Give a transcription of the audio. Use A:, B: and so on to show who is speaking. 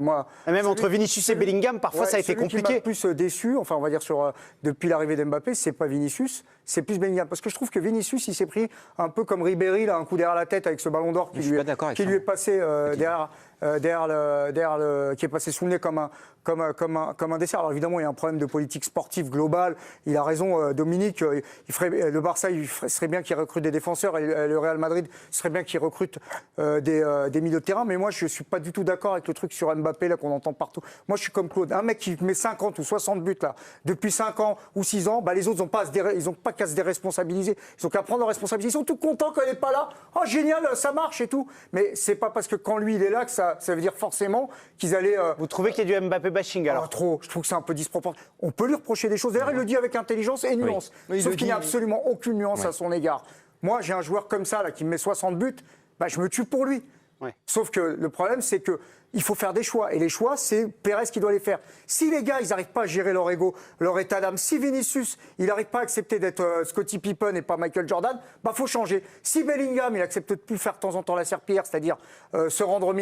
A: Moi,
B: même entre Vinicius et Bellingham, parfois ça a été compliqué.
A: Ce qui m'a plus déçu, enfin on va dire depuis l'arrivée d'Mbappé, c'est pas Vinicius, c'est plus Bellingham. Parce que je trouve que Vinicius, il s'est pris un peu comme Ribéry, là, un coup derrière la tête avec ce ballon d'or qui lui est passé qui est passé sous le nez comme un dessert. Alors évidemment, il y a un problème de politique sportive globale. Il a raison, Dominique. Le Barça, serait bien qu'il recrute des défenseurs et le Real Madrid serait bien qu'il recrute des milieux de terrain. Mais moi, je suis pas du tout d'accord avec le truc sur Mbappé là qu'on entend partout. Moi, je suis comme Claude. Un mec qui met 50 ou 60 buts là depuis 5 ans ou 6 ans, bah, les autres ils ont pas qu'à se déresponsabiliser. Ils ont qu'à prendre leurs responsabilités. Ils sont tout contents quand il n'est pas là. Oh génial, ça marche et tout. Mais c'est pas parce que quand lui il est là que ça veut dire forcément qu'ils allaient.
B: Vous trouvez qu'il y a du Mbappé bashing alors?
A: Trop. Je trouve que c'est un peu disproportionné. On peut lui reprocher des choses. D'ailleurs, il le dit avec intelligence et nuance. Oui. Sauf qu'il n'y a absolument aucune nuance à son égard. Moi, j'ai un joueur comme ça là qui me met 60 buts. Bah, je me tue pour lui. Ouais. Sauf que le problème, c'est qu'il faut faire des choix. Et les choix, c'est Pérez qui doit les faire. Si les gars, ils n'arrivent pas à gérer leur ego, leur état d'âme, si Vinicius, il n'arrive pas à accepter d'être Scottie Pippen et pas Michael Jordan, bah faut changer. Si Bellingham, il accepte de plus faire de temps en temps la serpillière, c'est-à-dire se rendre